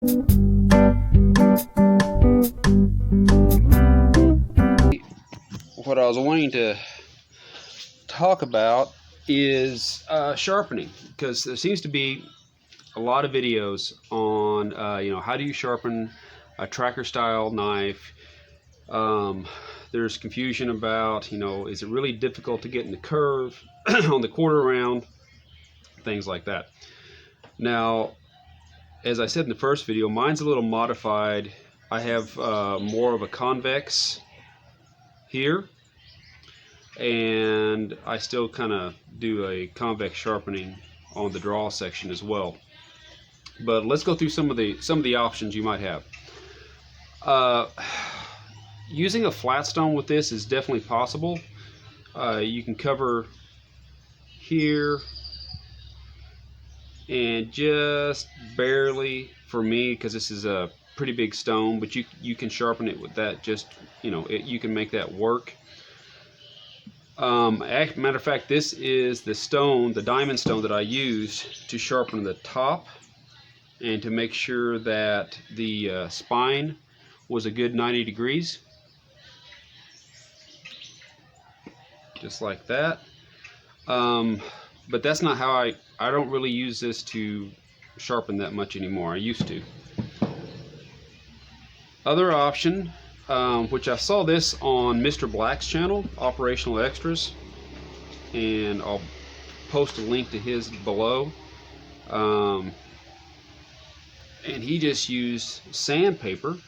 What I was wanting to talk about is sharpening, because there seems to be a lot of videos on how do you sharpen a tracker style knife. There's confusion about, is it really difficult to get in the curve on the quarter round, things like that. Now, as I said in the first video, mine's a little modified. I have more of a convex here, and I still kind of do a convex sharpening on the draw section as well. But let's go through some of the options you might have. Using a flat stone with this is definitely possible. You can cover here and just barely, for me, because this is a pretty big stone, but you can sharpen it with that. Just you can make that work. Matter of fact, this is the stone, the diamond stone that I used to sharpen the top and to make sure that the spine was a good 90 degrees, just like that. But that's not how I don't really use this to sharpen that much anymore. I used to. Other option, which I saw this on Mr. Black's channel, Operational Extras, and I'll post a link to his below. And he just used sandpaper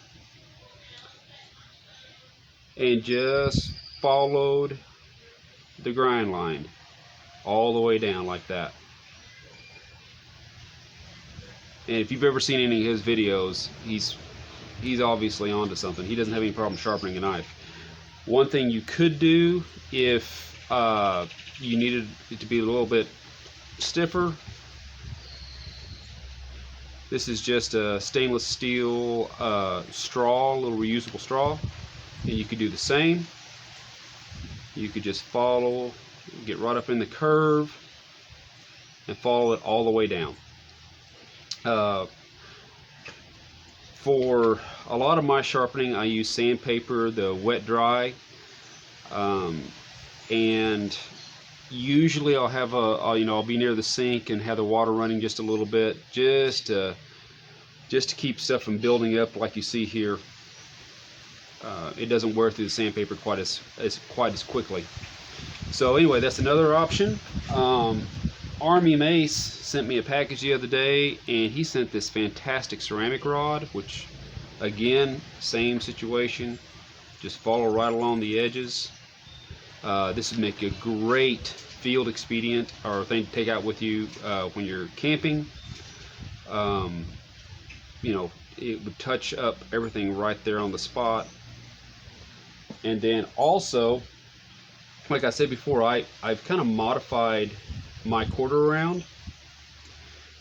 and just followed the grind line all the way down like that. And if you've ever seen any of his videos, he's obviously onto something. He doesn't have any problem sharpening a knife. One thing you could do if you needed it to be a little bit stiffer, this is just a stainless steel straw, a little reusable straw, and you could do the same. You could just follow, get right up in the curve and follow it all the way down. For a lot of my sharpening, I use sandpaper, the wet dry, and usually I'll have I'll be near the sink and have the water running just a little bit, just to keep stuff from building up like you see here. It doesn't wear through the sandpaper quite as quickly. So anyway, that's another option. Army Mace sent me a package the other day, and he sent this fantastic ceramic rod, which again, same situation, just follow right along the edges. This would make a great field expedient or thing to take out with you when you're camping. It would touch up everything right there on the spot. And then also, like I said before, I've kind of modified my quarter round,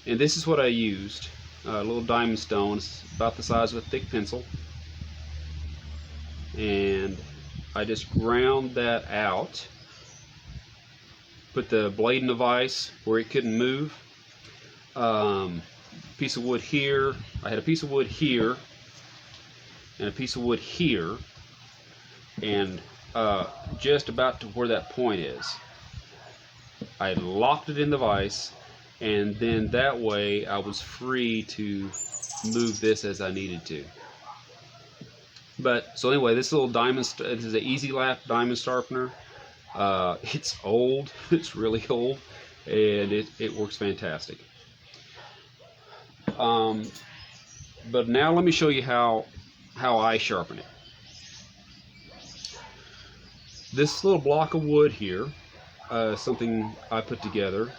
and this is what I used. A little diamond stone. It's about the size of a thick pencil, and I just ground that out, put the blade in the vise where it couldn't move. Piece of wood here. I had a piece of wood here and a piece of wood here, and just about to where that point is, I locked it in the vise, and then that way I was free to move this as I needed to. But so anyway, this little diamond, this is an Easy Lap diamond sharpener. It's old, it's really old, and it works fantastic. But now let me show you how I sharpen it. This little block of wood here, something I put together.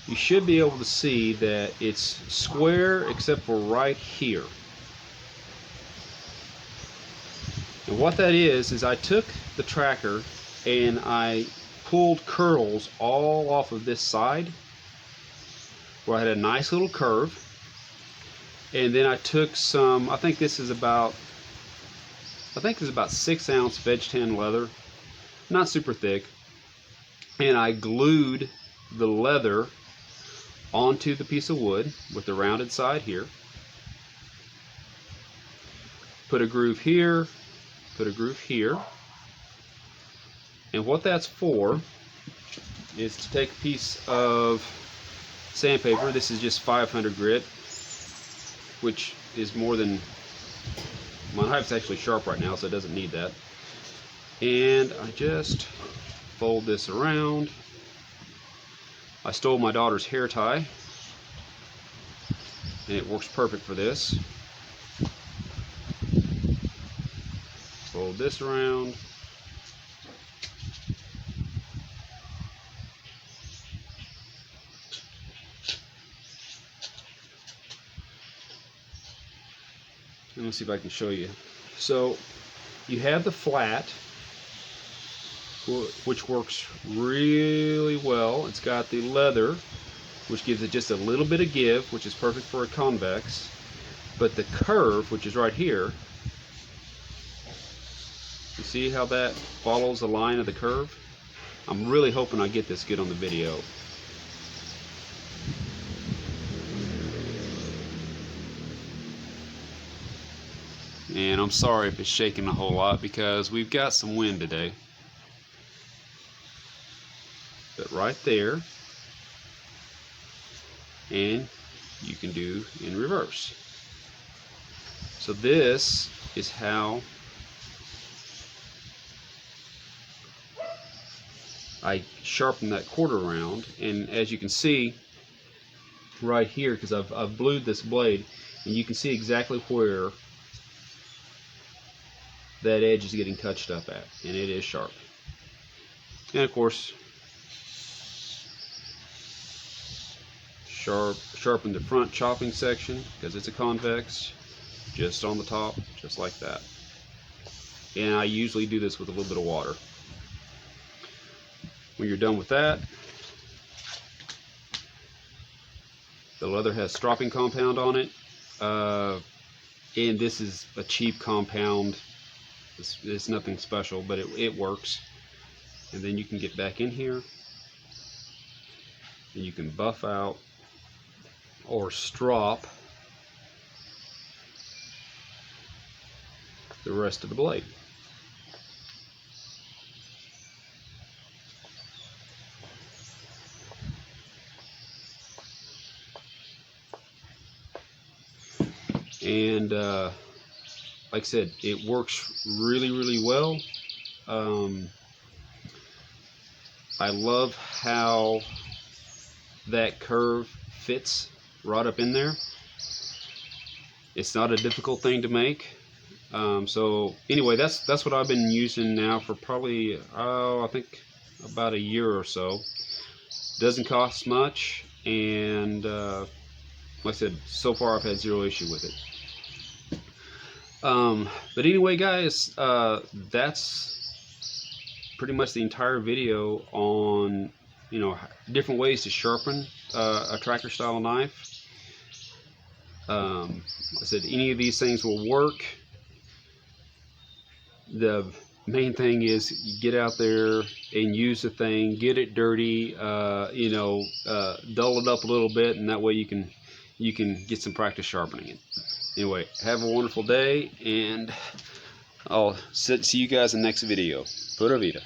You should be able to see that it's square except for right here. And what that is I took the tracker and I pulled curls all off of this side where I had a nice little curve, and then I took some, I think this is about 6-ounce veg tan leather, not super thick, and I glued the leather onto the piece of wood with the rounded side here. Put a groove here, put a groove here. And what that's for is to take a piece of sandpaper. This is just 500 grit, which is more than, my knife's actually sharp right now, so it doesn't need that. And I just fold this around. I stole my daughter's hair tie, and it works perfect for this. Fold this around. And let's see if I can show you. So you have the flat, which works really well. It's got the leather, which gives it just a little bit of give, which is perfect for a convex. But the curve, which is right here, you see how that follows the line of the curve? I'm really hoping I get this good on the video. And I'm sorry if it's shaking a whole lot because we've got some wind today. But right there, and you can do in reverse. So this is how I sharpen that quarter round. And as you can see right here, because I've blued this blade, and you can see exactly where that edge is getting touched up at, and it is sharp. And of course, sharpen the front chopping section because it's a convex, just on the top, just like that. And I usually do this with a little bit of water. When you're done with that, the leather has stropping compound on it, and this is a cheap compound. It's nothing special, but it works. And then you can get back in here and you can buff out or strop the rest of the blade. And like I said, it works really well. I love how that curve fits right up in there. It's not a difficult thing to make. So anyway, that's what I've been using now for probably I think about a year or so. Doesn't cost much, and like I said, so far I've had zero issue with it. But anyway, guys, that's pretty much the entire video on, you know, different ways to sharpen a tracker style knife. Like I said, any of these things will work. The main thing is you get out there and use the thing, get it dirty, you know, dull it up a little bit, and that way you can get some practice sharpening it. Anyway, have a wonderful day, and I'll see you guys in the next video. Pura vida.